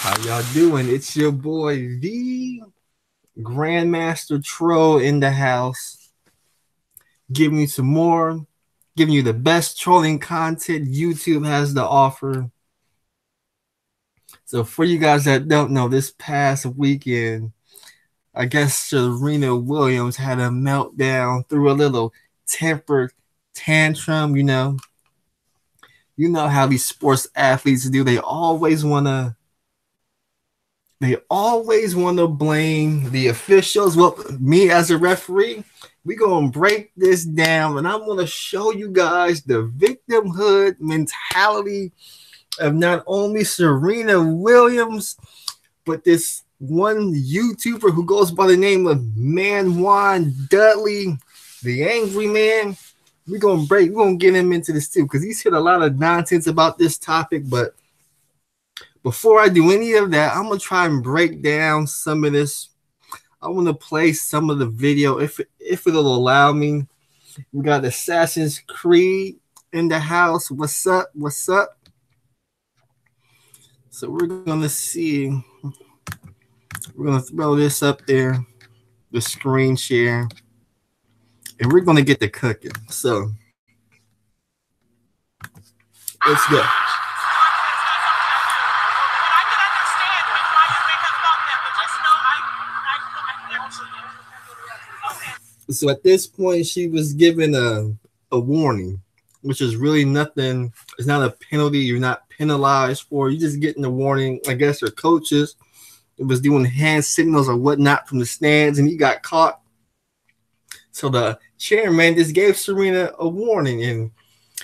How y'all doing? It's your boy, the Grandmaster Troll in the house. Giving you some more, giving you the best trolling content YouTube has to offer. So for you guys that don't know, this past weekend, I guess Serena Williams had a meltdown, threw a little temper tantrum, you know. You know how these sports athletes do. They always want to blame the officials. Well, me as a referee, we're going to break this down, and I'm going to show you guys the victimhood mentality of not only Serena Williams, but this one YouTuber who goes by the name of Manwan Dudley, the Angryman. We're going to get him into this too, because he's hit a lot of nonsense about this topic. But before I do any of that, I'm going to try and break down some of this. I want to play some of the video if it'll allow me. We got Assassin's Creed in the house. What's up? What's up? So we're going to see. We're going to throw this up there, the screen share, and we're going to get the cooking. So let's go. So at this point, she was given a warning, which is really nothing. It's not a penalty. You're not penalized for. You're just getting a warning. I guess her coaches was doing hand signals or whatnot from the stands, and he got caught. So the chairman just gave Serena a warning, and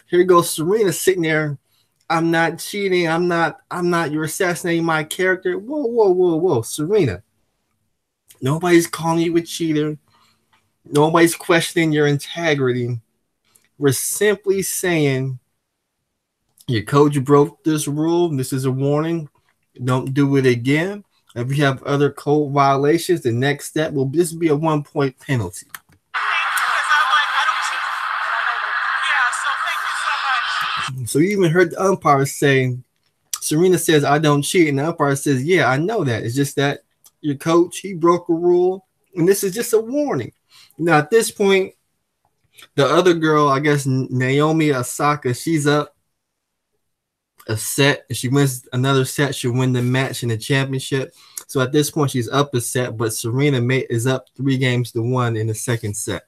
here goes Serena sitting there. I'm not cheating. I'm not. You're assassinating my character. Whoa, whoa, whoa, whoa, Serena. Nobody's calling you a cheater. Nobody's questioning your integrity. We're simply saying your coach broke this rule. This is a warning. Don't do it again. If you have other code violations, the next step will just be a 1-point penalty. So you even heard the umpire saying, Serena says, I don't cheat. And the umpire says, yeah, I know that. It's just that your coach, he broke a rule. And this is just a warning. Now, at this point, the other girl, I guess Naomi Osaka, she's up a set. If she wins another set, she'll win the match in the championship. So at this point, she's up a set, but Serena is up 3-1 in the second set.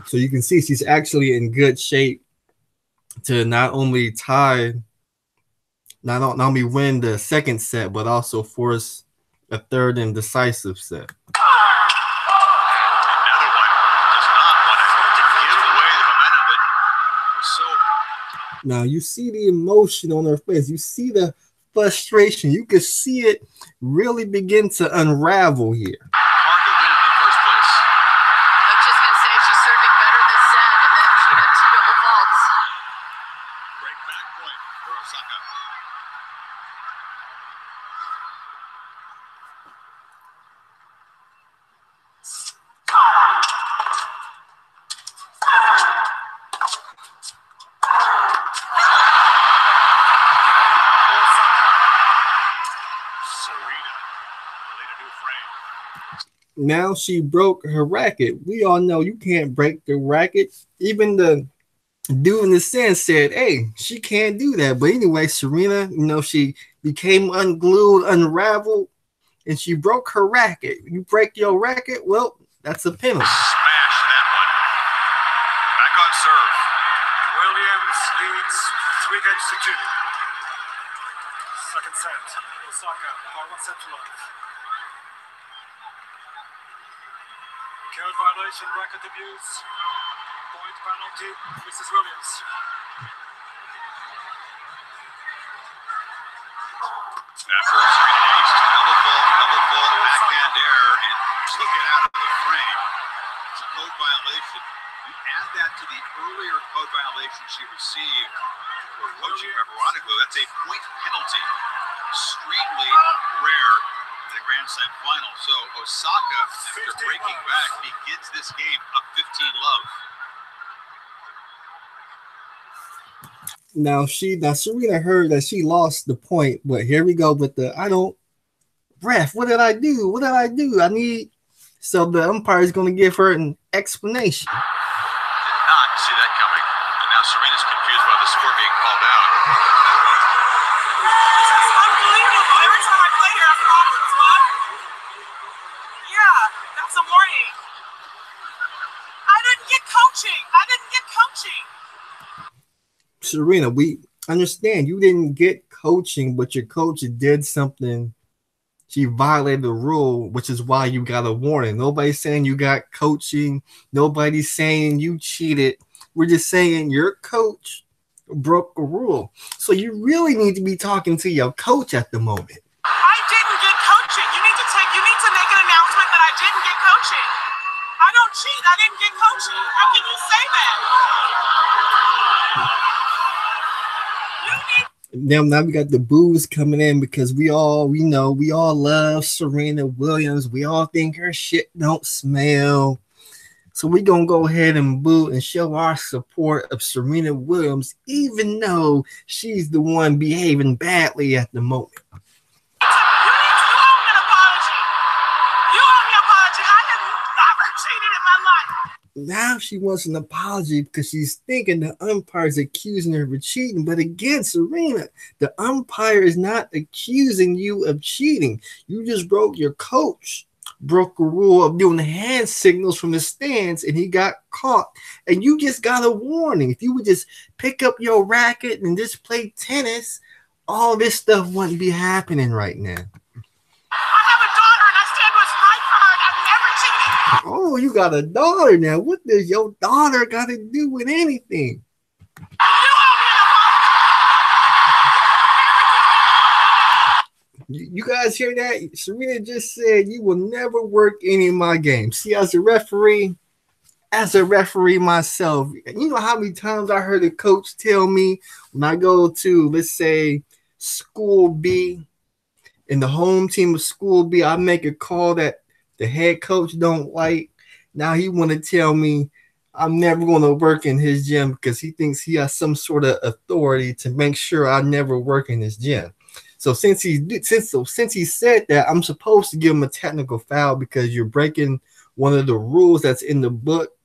So you can see she's actually in good shape to not only win the second set, but also force a third and decisive set. Now you see the emotion on her face. You see the frustration. You can see it really begin to unravel here. Hard to win in the first place. I was just going to say she's serving better this set, and then she had 2 double faults. Break back point for Osaka. Now she broke her racket. We all know you can't break the racket. Even the dude in the stand said, hey, she can't do that. But anyway, Serena, you know, she became unglued, unraveled, and she broke her racket. You break your racket, well, that's a penalty. Smash that one. Back on serve. Williams leads 3-2. Second set. Osaka, 1 set to love. Code violation, racket abuse. Point penalty, Mrs. Williams. After Serena aced double fault, backhand error, and took it out of the frame. It's a code violation. You add that to the earlier code violation she received for coaching Veronica. That's a point penalty. Extremely rare in the Grand Slam final. So Osaka, after breaking back, begins this game up 15-love. Now Serena heard that she lost the point, but here we go with the ref. What did I do? What did I do? So the umpire is going to give her an explanation. Did not see that coming, and now Serena's confused by the score being called out. This is unbelievable. Every time I play here, I have problems. What? Yeah, that's a warning. I didn't get coaching. Serena, we understand you didn't get coaching, but your coach did something. She violated the rule, which is why you got a warning. Nobody's saying you got coaching. Nobody's saying you cheated. We're just saying your coach broke a rule. So you really need to be talking to your coach at the moment. I didn't get coaching. You need to make an announcement that I didn't get coaching. I don't cheat. I didn't get coaching. How can you say that? Now we got the boos coming in because we all love Serena Williams. We all think her shit don't smell. So we're going to go ahead and boo and show our support of Serena Williams, even though she's the one behaving badly at the moment. You owe me an apology. You owe me an apology. I have never cheated in my life. Now she wants an apology because she's thinking the umpire is accusing her of cheating. But again, Serena, the umpire is not accusing you of cheating. You just your coach broke a rule of doing the hand signals from the stands, and he got caught. And you just got a warning. If you would just pick up your racket and just play tennis, all this stuff wouldn't be happening right now. I have a daughter, and I stand what's right for her, and I've never cheated. Oh, you got a daughter now. What does your daughter got to do with anything? You guys hear that? Serena just said you will never work any of my games. See, as a referee myself, you know how many times I heard a coach tell me when I go to, let's say, school B, in the home team of school B, I make a call that the head coach don't like. Now he want to tell me I'm never going to work in his gym because he thinks he has some sort of authority to make sure I never work in his gym. So since he said that, I'm supposed to give him a technical foul because you're breaking one of the rules that's in the book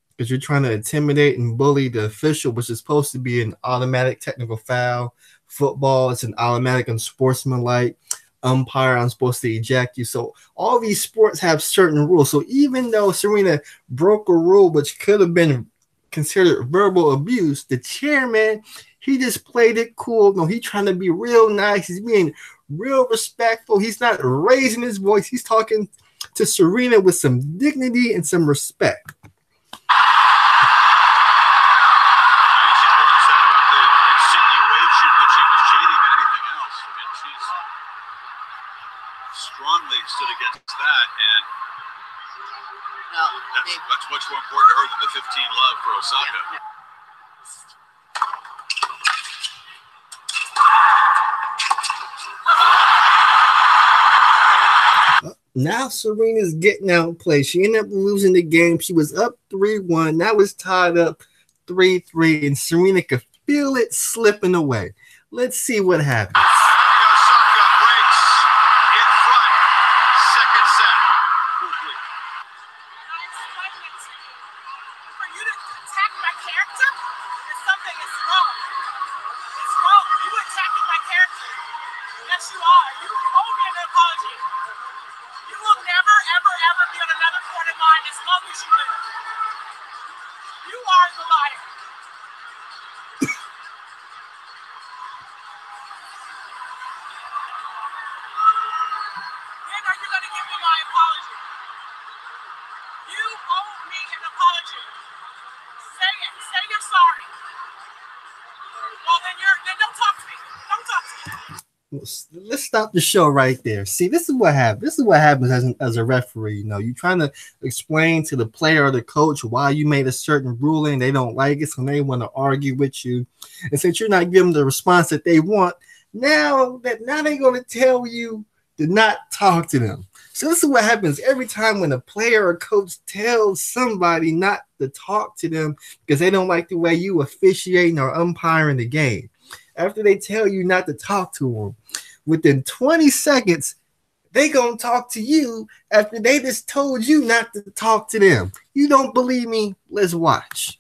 because you're trying to intimidate and bully the official, which is supposed to be an automatic technical foul. Football, it's an automatic and sportsmanlike. Umpire, I'm supposed to eject you. So all these sports have certain rules. So even though Serena broke a rule which could have been considered verbal abuse, the chairman, he just played it cool. No, he's trying to be real nice. He's being real respectful. He's not raising his voice. He's talking to Serena with some dignity and some respect. Strongly stood against that, and that's much more important to her than the 15 love for Osaka. Now Serena's getting outplayed. She ended up losing the game. She was up 3-1. Now it's tied up 3-3, and Serena could feel it slipping away. Let's see what happens. Let's stop the show right there. See, this is what happens. This is what happens as a referee. You know, you're trying to explain to the player or the coach why you made a certain ruling. They don't like it, so they want to argue with you. And since you're not giving the response that they want, now they're going to tell you did not talk to them. So this is what happens every time when a player or coach tells somebody not to talk to them because they don't like the way you officiating or umpiring the game. After they tell you not to talk to them, within 20 seconds, they gonna talk to you after they just told you not to talk to them. You don't believe me? Let's watch.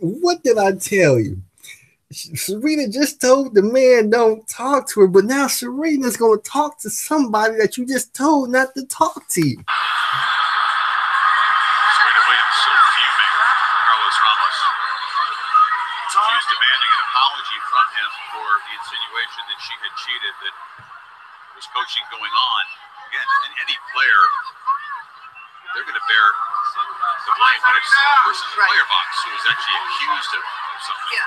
What did I tell you? Serena just told the man don't talk to her, but now Serena's going to talk to somebody that you just told not to talk to you. Serena Williams so fuming for Carlos Ramos. She's demanding an apology from him for the insinuation that she had cheated, that there was coaching going on. Again, any player, they're going to bear the blame when it's the person in the player box who is actually accused of something.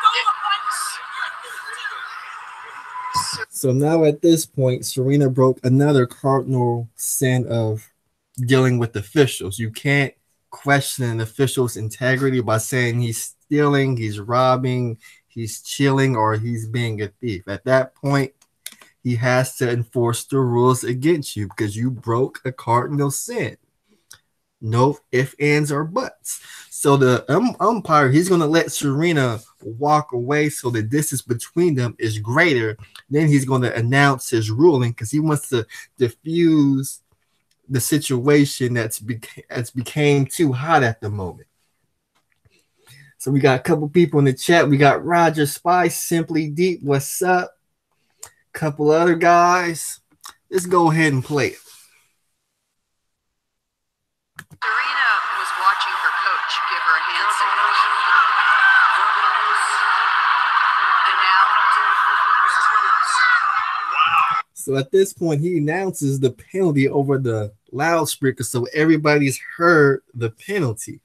So now at this point, Serena broke another cardinal sin of dealing with officials. You can't question an official's integrity by saying he's stealing, he's robbing, he's chilling, or he's being a thief. At that point, he has to enforce the rules against you because you broke a cardinal sin. No ifs, ands, or buts. So the umpire, he's going to let Serena walk away so the distance between them is greater. Then he's going to announce his ruling because he wants to diffuse the situation that's became too hot at the moment. So we got a couple people in the chat. We got Roger Spice, Simply Deep, what's up? Couple other guys. Let's go ahead and play it. Serena was watching her coach give her a hand signal. And now, so at this point, he announces the penalty over the loudspeaker so everybody's heard the penalty.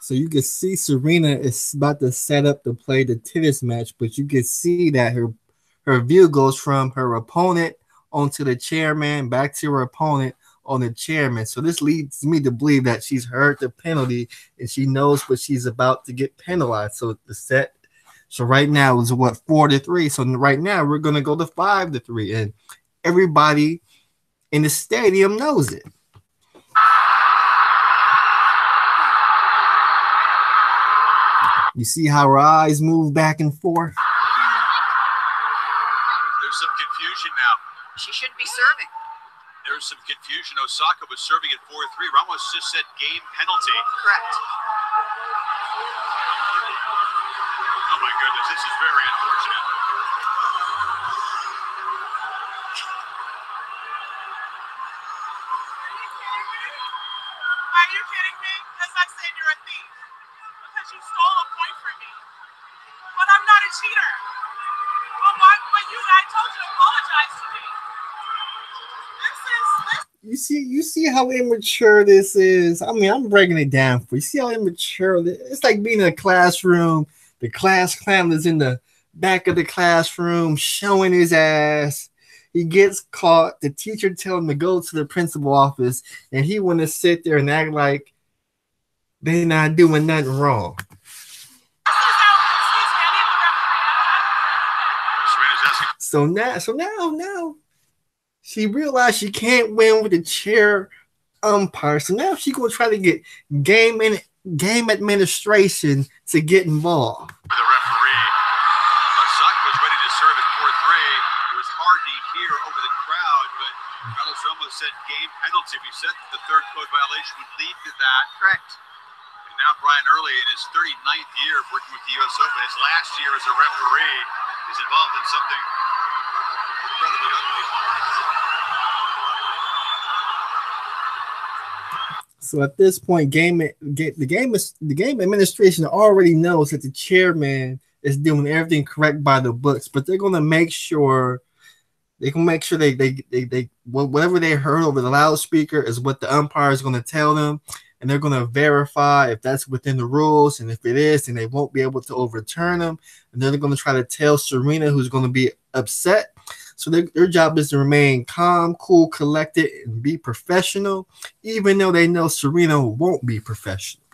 So you can see Serena is about to set up to play the tennis match, but you can see that her view goes from her opponent onto the chairman, back to her opponent on the chairman. So this leads me to believe that she's heard the penalty and she knows what she's about to get penalized. So the set, so right now is what, 4-3. So right now we're gonna go to 5-3, and everybody in the stadium knows it. You see how her eyes move back and forth? There's some confusion now. she shouldn't be serving. There's some confusion. Osaka was serving at 4-3. Ramos just said game penalty. Correct. Oh my goodness, this is very unfortunate. Are you kidding me? That's like saying you're a thief because you stole a point from me. But I'm not a cheater. But I told you to apologize to me. You see how immature this is. I mean, I'm breaking it down for you. See how immature this is. It's like being in a classroom. The class clown is in the back of the classroom showing his ass. He gets caught. The teacher tells him to go to the principal office, and he want to sit there and act like they're not doing nothing wrong. So now she realized she can't win with the chair umpire. So now she's gonna try to get game administration to get involved. For the referee, Osaka was ready to serve at 4-3. It was hard to hear over the crowd, but Carlos Ramos said game penalty. We said the third code violation would lead to that. Correct. And now Brian Early, in his 39th year of working with the U.S. Open, his last year as a referee, is involved in something incredibly ugly. So at this point, the game administration already knows that the chairman is doing everything correct by the books, but they're gonna make sure they whatever they heard over the loudspeaker is what the umpire is gonna tell them, and they're going to verify if that's within the rules, and if it is, then they won't be able to overturn them, and then they're going to try to tell Serena, who's going to be upset. So their job is to remain calm, cool, collected, and be professional, even though they know Serena won't be professional.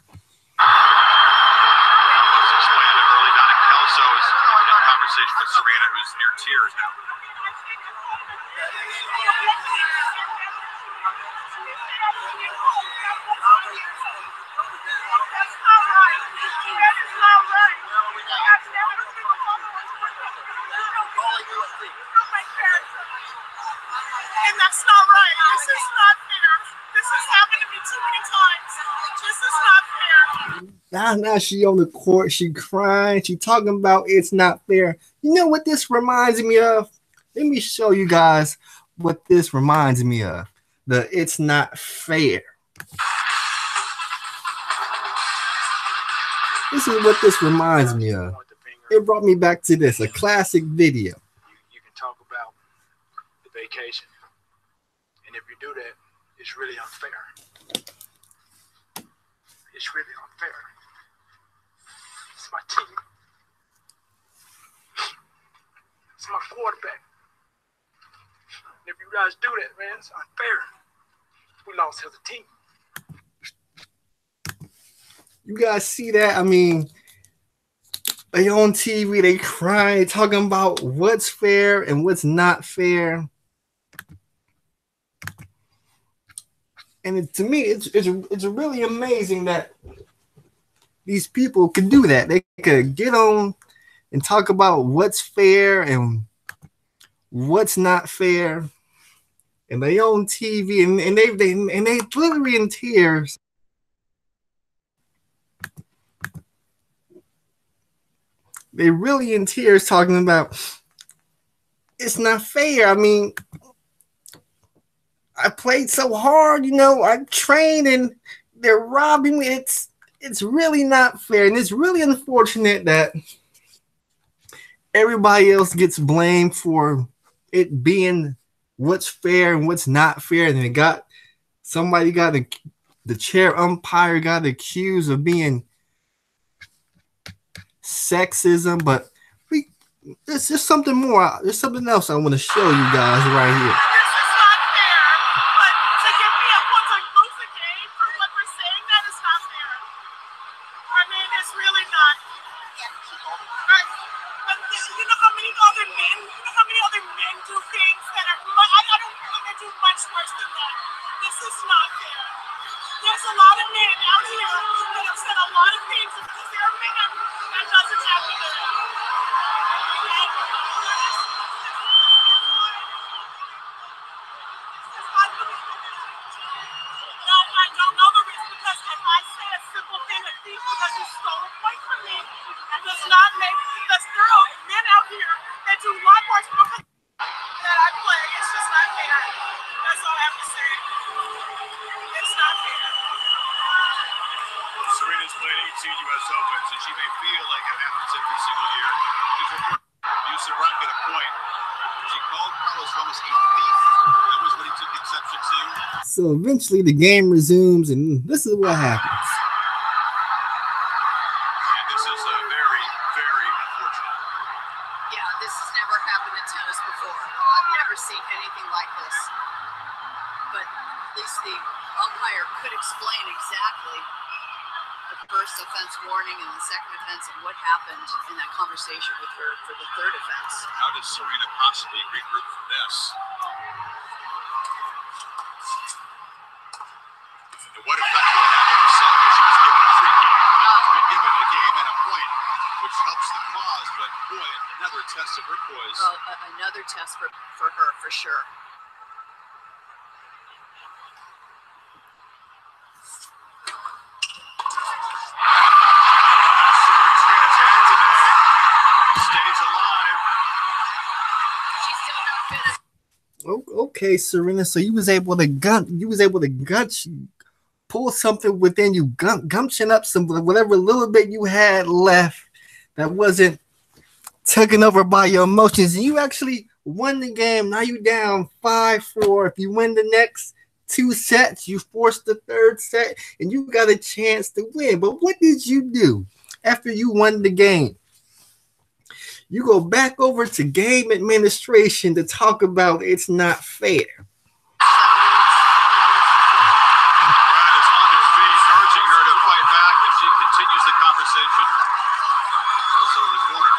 With Serena, who's near tears now. And that's not right. This is not fair. This has happened to me too many times. This is not fair. Now she on the court, she crying, she talking about it's not fair. You know what this reminds me of? Let me show you guys what this reminds me of. The it's not fair. This is what this reminds me of. It brought me back to this, a classic video. You can talk about the vacation, and if you do that, it's really unfair. It's really unfair. It's my team. It's my quarterback. And if you guys do that, man, it's unfair. We lost as a team. You guys see that? I mean, they on TV, they crying, talking about what's fair and what's not fair. And to me, it's really amazing that these people can do that. They could get on and talk about what's fair and what's not fair, and they on TV and they literally in tears. They really in tears talking about it's not fair. I mean, I played so hard, you know, I trained and they're robbing me. It's really not fair. And it's really unfortunate that everybody else gets blamed for it being what's fair and what's not fair. And the chair umpire got accused of being sexism, but there's just something more. There's something else I want to show you guys right here. This is not fair, but to give me a point to lose the game for what we're saying, that is not fair. I mean, it's really not. But you know how many other men do things that are, I don't think they do much worse than that. This is not fair. There's a lot of men out here that have said a lot of things because they're men. That doesn't have to do that. No, I don't know the reason because if I say a simple thing like this because you stole a point from me, that does not make because there are men out here that do a lot worse because that I play. It's just not fair. That's all I have to say. It's not fair. Serena's played 18 U.S. Opens, and she may feel like it happens every single year. Yusuf Rock at a point. She called Carlos Ramos a thief. That was what he took exception to. So eventually the game resumes, and this is what happens. And this is very, very unfortunate. Yeah, this has never happened in tennis before. I've never seen anything like this. But at least the umpire could explain exactly the first offense warning and the second offense and what happened in that conversation with her for the third offense. How does Serena possibly regroup from this? And what effect will it have on the set? She was given a free game. She's been given a game and a point, which helps the cause, but boy, another test of her poise. Well, another test for her, for sure. Okay, Serena. So you was able to pull something within you, gumption up some whatever little bit you had left that wasn't taken over by your emotions. And you actually won the game. Now you down 5-4. If you win the next 2 sets, you forced the 3rd set, and you got a chance to win. But what did you do after you won the game? You go back over to game administration to talk about it's not fair. Continues the conversation. Also in the corner.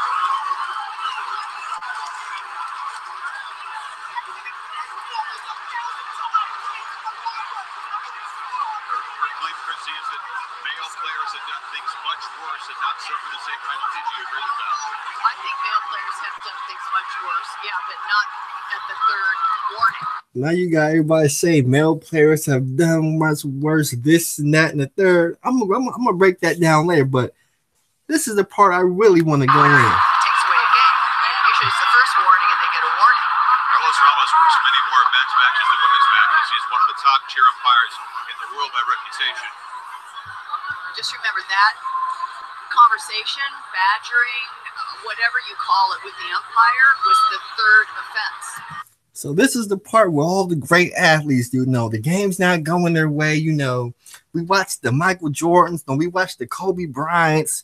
Her claim, Chrissy, is that male players have done things much worse and not suffered the same penalty. Do you agree with that? I think male players have done things much worse. Yeah, but not at the 3rd warning. Now you got everybody say male players have done much worse, this and that, and the 3rd. I'm gonna break that down later, but this is the part I really want to go in. Takes away a game. Usually it's the 1st warning and they get a warning. Carlos Ramos works many more men's matches than women's matches. He's one of the top cheer umpires in the world by reputation. Just remember that conversation, badgering, whatever you call it with the umpire was the 3rd offense. So this is the part where all the great athletes do know the game's not going their way. You know, we watched the Michael Jordans, we watched the Kobe Bryants,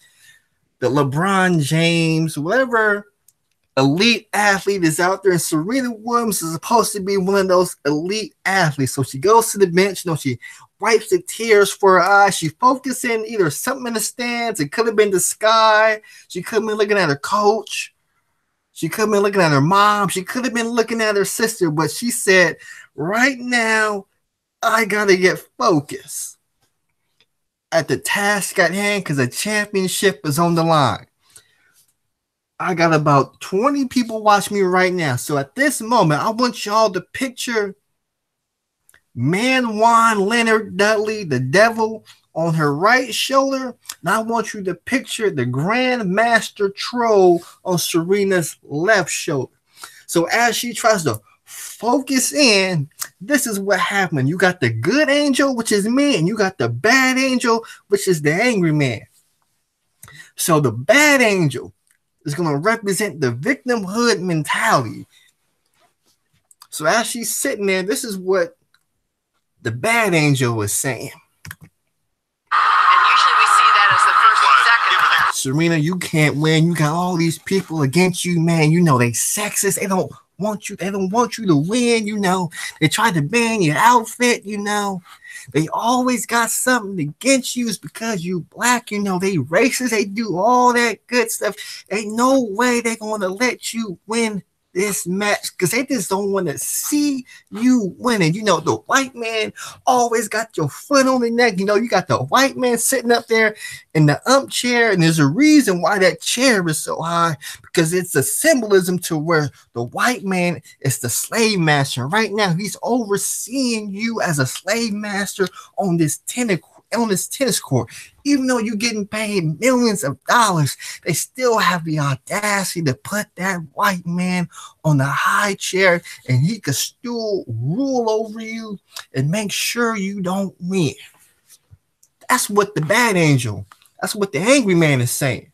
the LeBron James, whatever elite athlete is out there. And Serena Williams is supposed to be one of those elite athletes. So she goes to the bench, she wipes the tears for her eyes. She focusing either something in the stands. It could have been the sky. She could have been looking at her coach. She could have been looking at her mom. She could have been looking at her sister. But she said, right now, I got to get focused at the task at hand because the championship is on the line. I got about 20 people watching me right now. So at this moment, I want y'all to picture Juan Leonard Dudley, the devil, on her right shoulder. And I want you to picture the Grand Master Troll on Serena's left shoulder. So as she tries to focus in, this is what happened. You got the good angel, which is me, and you got the bad angel, which is the angry man. So the bad angel is going to represent the victimhood mentality. So as she's sitting there, this is what the bad angel was saying. And usually we see that as the 1st and 2nd offense. Serena, you can't win. You got all these people against you, man. You know they sexist. They don't want you. They don't want you to win. You know they try to ban your outfit. You know they always got something against you. It's because you black. You know they racist. They do all that good stuff. Ain't no way they're gonna let you win this match because they just don't want to see you winning. You know, the white man always got your foot on the neck. You know, you got the white man sitting up there in the ump chair, and there's a reason why that chair is so high because it's a symbolism to where the white man is the slave master. Right now, he's overseeing you as a slave master on this tennis court. Even though you're getting paid millions of dollars, they still have the audacity to put that white man on a high chair and he could still rule over you and make sure you don't win. That's what the bad angel, that's what the angry man is saying.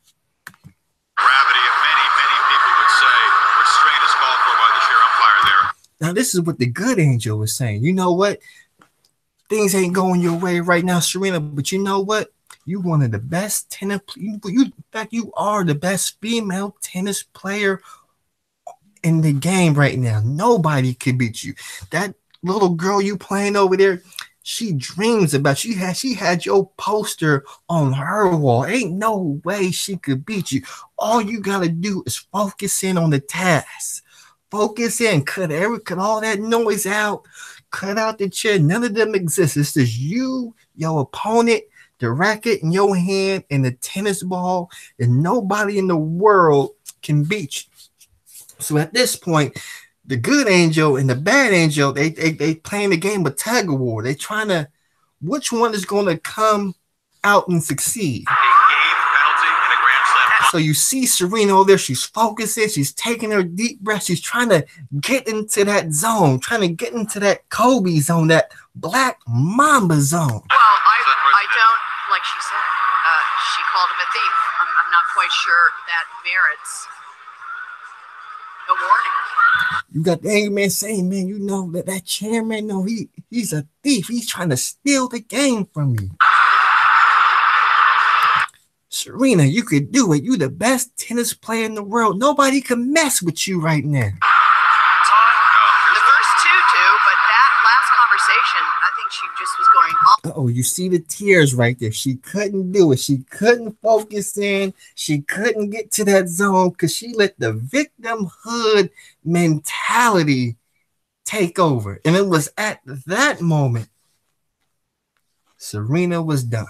Gravity, many people would say restraint is called for by the chair umpire there. Now, this is what the good angel is saying. You know what? Things ain't going your way right now, Serena, but you know what? You one of the best tennis. In fact, you are the best female tennis player in the game right now. Nobody can beat you. That little girl you playing over there, she dreams about. She had your poster on her wall. Ain't no way she could beat you. All you gotta do is focus in on the task. Focus in. Cut all that noise out. Cut out the chair. None of them exist. It's just you, your opponent, the racket in your hand, and the tennis ball, and nobody in the world can beat you. So at this point, the good angel and the bad angel, they playing the game of tug of war. They trying to, which one is going to come out and succeed? So you see Serena over there, she's focusing, she's taking her deep breath, she's trying to get into that zone, trying to get into that Kobe zone, that Black Mamba zone. Well, I don't, like she said, she called him a thief. I'm not quite sure that merits A warning. You got the Angryman saying, man, you know that chairman, no, he's a thief. He's trying to steal the game from you. Serena, you could do it. You the best tennis player in the world. Nobody can mess with you right now. The first two do, but that last conversation, I think she just was going on. Oh, you see the tears right there. She couldn't do it. She couldn't focus in. She couldn't get to that zone because she let the victimhood mentality take over. And it was at that moment Serena was done.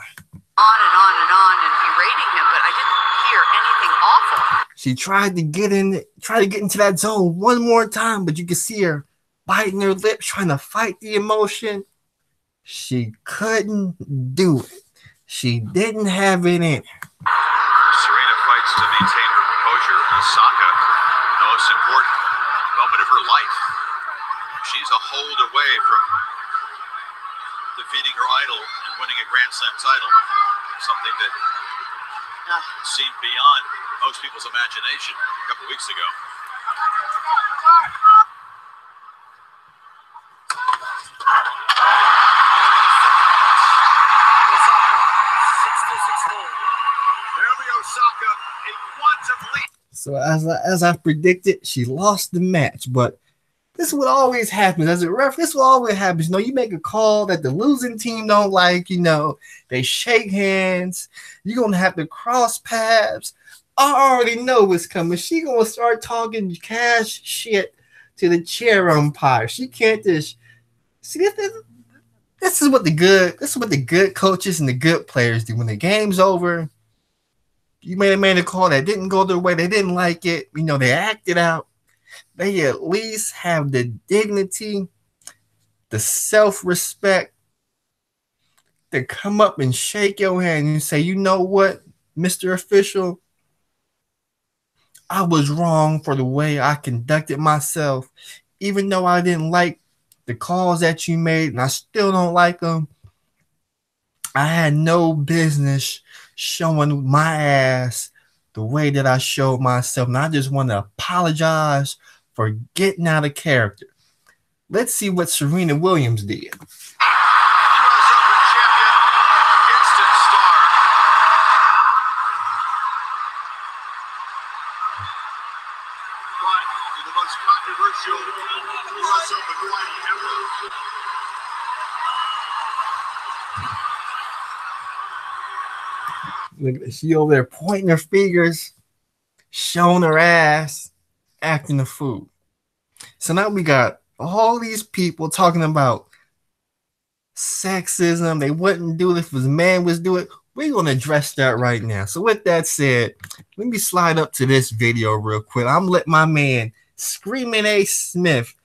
On and berating him, but I didn't hear anything awful. She tried to get into that zone one more time, but you could see her biting her lips, trying to fight the emotion. She couldn't do it. She didn't have it in her. Serena fights to maintain her composure. Osaka, the most important moment of her life. She's a hold away from defeating her idol and winning a Grand Slam title. Something that seemed beyond most people's imagination a couple weeks ago. Osaka, a quantum leap. So as I predicted, she lost the match, but this is what always happens as a ref. This is what always happens. You know, you make a call that the losing team don't like, you know, they shake hands. You're going to have to cross paths. I already know what's coming. She going to start talking cash shit to the chair umpire. She can't just see this is what the good coaches and the good players do. When the game's over, you made a call that didn't go their way. They didn't like it. You know, they acted out. They at least have the dignity, the self-respect to come up and shake your hand and say, you know what, Mr. Official, I was wrong for the way I conducted myself. Even though I didn't like the calls that you made, and I still don't like them, I had no business showing my ass the way that I showed myself. And I just want to apologize for getting out of character. Let's see what Serena Williams did. US Open champion, instant star. But in the most controversial US Open fight ever. Look, she over there pointing her fingers, showing her ass, acting a fool. So now we got all these people talking about sexism. They wouldn't do it if a man was doing it. We're going to address that right now. So with that said, let me slide up to this video real quick. I'm letting my man, Screaming A. Smith,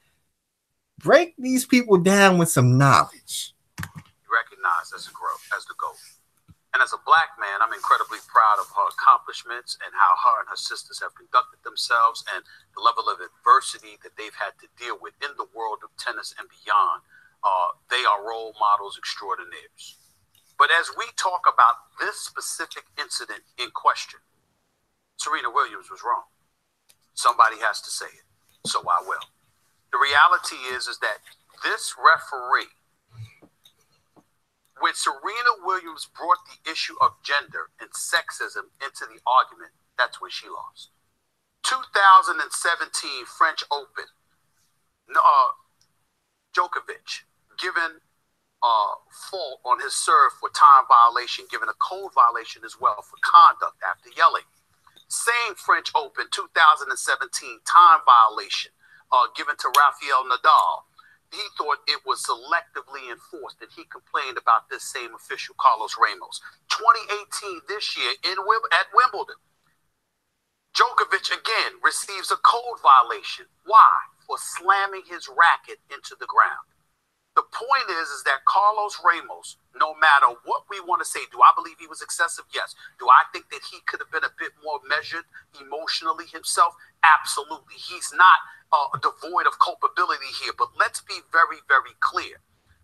break these people down with some knowledge. Recognized as the GOAT. And as a black man, I'm incredibly proud of her accomplishments and how her and her sisters have conducted themselves and the level of adversity that they've had to deal with in the world of tennis and beyond. They are role models extraordinaires. But as we talk about this specific incident in question, Serena Williams was wrong. Somebody has to say it, so I will. The reality is that this referee, when Serena Williams brought the issue of gender and sexism into the argument, that's when she lost. 2017 French Open, Djokovic given fault on his serve for time violation, given a code violation as well for conduct after yelling. Same French Open, 2017 time violation given to Rafael Nadal. He thought it was selectively enforced, and he complained about this same official, Carlos Ramos. 2018, this year, at Wimbledon, Djokovic again receives a code violation. Why? For slamming his racket into the ground. The point is that Carlos Ramos, no matter what we want to say, do I believe he was excessive? Yes. Do I think that he could have been a bit more measured emotionally himself? Absolutely. He's not devoid of culpability here, but let's be very, very clear.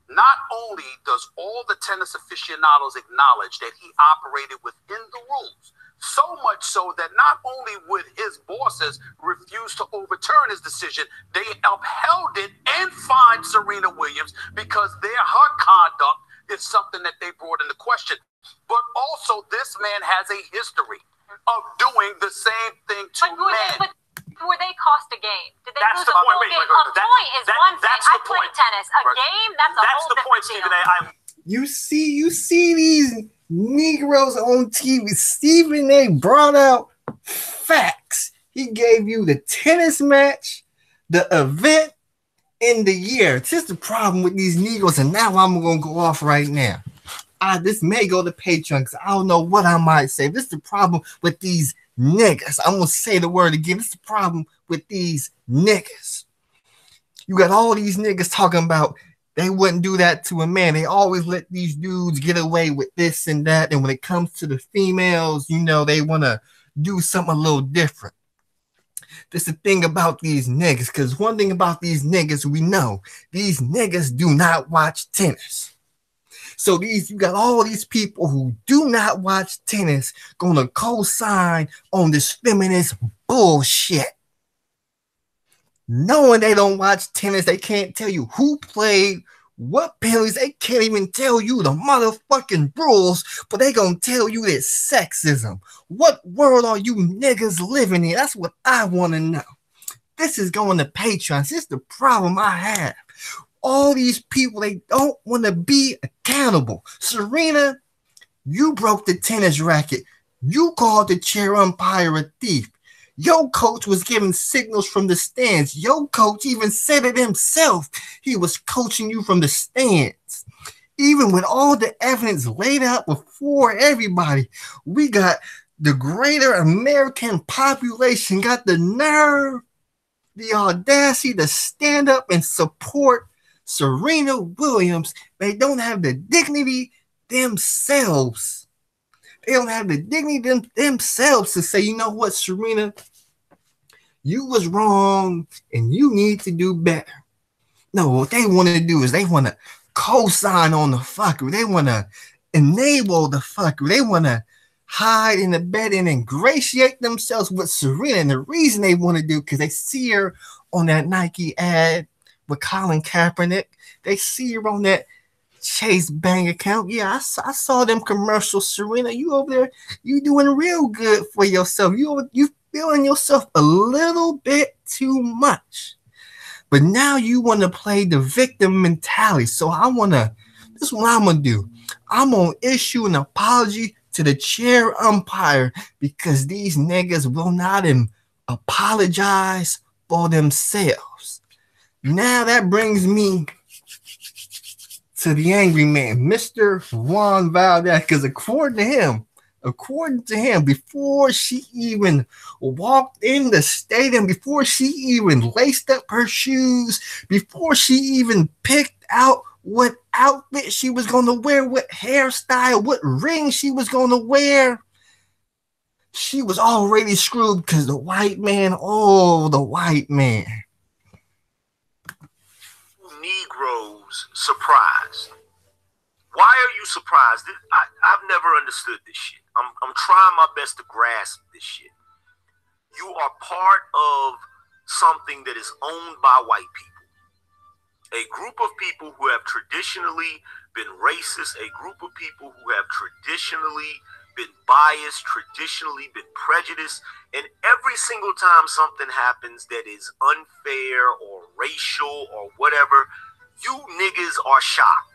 Not only does all the tennis aficionados acknowledge that he operated within the rules, so much so that not only would his bosses refuse to overturn his decision, they upheld it and fined Serena Williams because her conduct is something that they brought into question. But also, this man has a history of doing the same thing to men. Were they cost a game? Did they That's lose the a point. whole game? A point is one thing. I played tennis. A game, that's a whole different deal. Stephen A. You see these Negroes on TV. Stephen A. brought out facts. He gave you the tennis match, the event, and the year. This is the problem with these Negroes, and now I'm going to go off right now. This may go to Patreon because I don't know what I might say. This is the problem with these niggas. I'm going to say the word again. This is the problem with these niggas. You got all these niggas talking about they wouldn't do that to a man. They always let these dudes get away with this and that. And when it comes to the females, you know, they want to do something a little different. This is the thing about these niggas, because one thing about these niggas, we know these niggas do not watch tennis. So you got all these people who do not watch tennis gonna co-sign on this feminist bullshit. Knowing they don't watch tennis, they can't tell you who played, what penalties, they can't even tell you the motherfucking rules, but they gonna tell you it's sexism. What world are you niggas living in? That's what I wanna know. This is going to Patreon. This is the problem I have. All these people, they don't want to be accountable. Serena, you broke the tennis racket. You called the chair umpire a thief. Your coach was giving signals from the stands. Your coach even said it himself. He was coaching you from the stands. Even with all the evidence laid out before everybody, we got the greater American population got the nerve, the audacity to stand up and support Serena Williams. They don't have the dignity themselves. They don't have the dignity themselves to say, you know what, Serena, you was wrong and you need to do better. No, what they want to do is they want to co-sign on the fucker. They want to enable the fucker. They want to hide in the bed and ingratiate themselves with Serena. And the reason they want to do, because they see her on that Nike ad with Colin Kaepernick. They see her on that Chase Bank account. Yeah, I saw them commercials. Serena, you over there, you doing real good for yourself. You feeling yourself a little bit too much. But now you want to play the victim mentality. So this is what I'm going to do. I'm going to issue an apology to the chair umpire because these niggas will not apologize for themselves. Now that brings me to the Angryman, Mr. Juan Valdez, because according to him, before she even walked in the stadium, before she even laced up her shoes, before she even picked out what outfit she was going to wear, what hairstyle, what ring she was going to wear, she was already screwed because the white man, the white man. Negroes surprised. Why are you surprised? I've never understood this shit. I'm trying my best to grasp this shit. You are part of something that is owned by white people. A group of people who have traditionally been racist, a group of people who have traditionally been biased, traditionally been prejudiced, and every single time something happens that is unfair or racial or whatever, you niggas are shocked.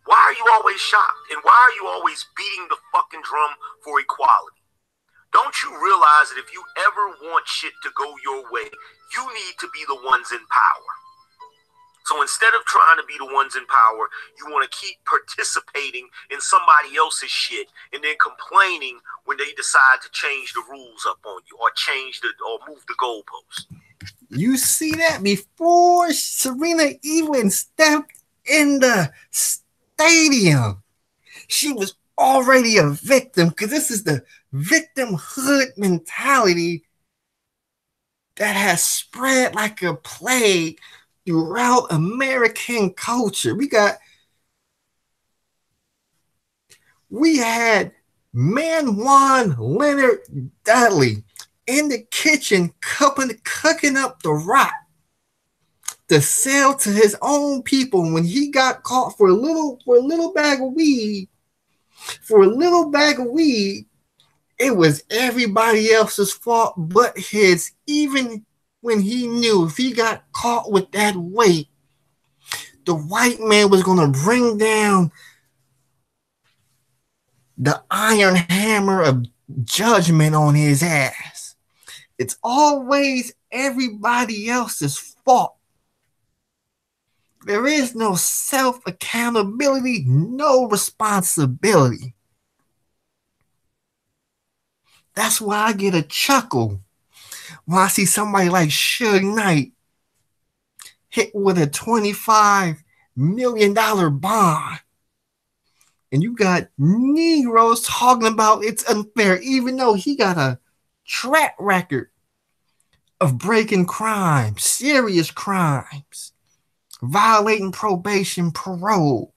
Why are you always shocked? And why are you always beating the fucking drum for equality? Don't you realize that if you ever want shit to go your way, you need to be the ones in power? So instead of trying to be the ones in power, you want to keep participating in somebody else's shit and then complaining when they decide to change the rules up on you or or move the goalpost. You see that? Before Serena even stepped in the stadium, she was already a victim, because this is the victimhood mentality that has spread like a plague throughout American culture. We had Juan Leonard Dudley in the kitchen cooking up the rock to sell to his own people. When he got caught for a little bag of weed, it was everybody else's fault but his. Even when he knew if he got caught with that weight, the white man was going to bring down the iron hammer of judgment on his ass. It's always everybody else's fault. There is no self-accountability, no responsibility. That's why I get a chuckle when I see somebody like Suge Knight hit with a $25 million bond. And you got Negroes talking about it's unfair, even though he got a track record of breaking crimes, serious crimes, violating probation, parole.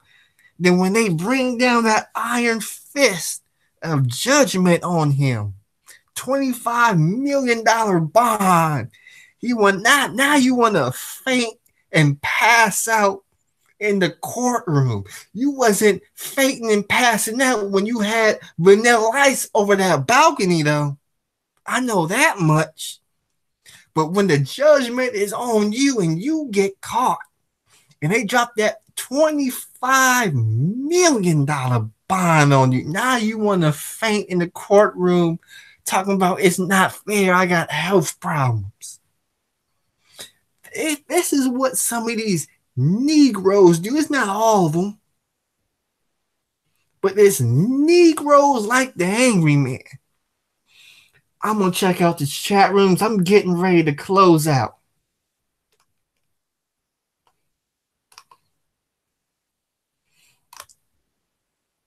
Then when they bring down that iron fist of judgment on him, $25 million bond, now you want to faint and pass out in the courtroom. You wasn't fainting and passing out when you had Vanilla Ice over that balcony, though. I know that much. But when the judgment is on you and you get caught and they drop that $25 million bond on you, now you want to faint in the courtroom talking about it's not fair, I got health problems. This is what some of these Negroes do. It's not all of them, but it's Negroes like the Angryman. I'm going to check out the chat rooms. I'm getting ready to close out.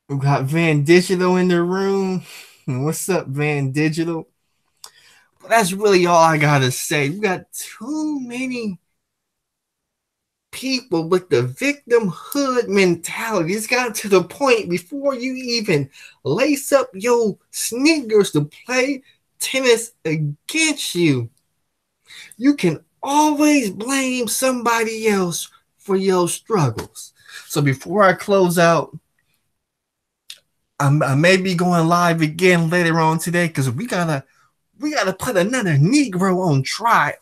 We got Van Digital in the room. What's up, Van Digital? But that's really all I got to say. We got too many people with the victimhood mentality. It's gotten to the point before you even lace up your sneakers to play tennis against you, you can always blame somebody else for your struggles. So before I close out, I may be going live again later on today because we gotta put another Negro on trial.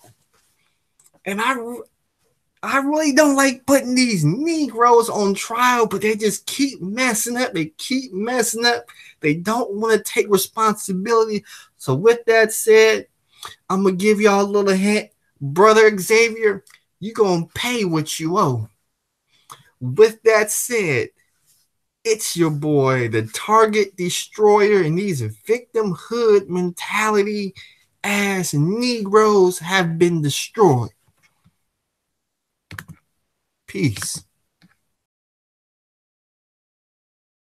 And I really don't like putting these Negroes on trial, but they just keep messing up. They keep messing up. They don't want to take responsibility. So with that said, I'm going to give y'all a little hint. Brother Xavier, you're going to pay what you owe. With that said, it's your boy, the Target Destroyer, and these victimhood mentality ass Negroes have been destroyed. Peace.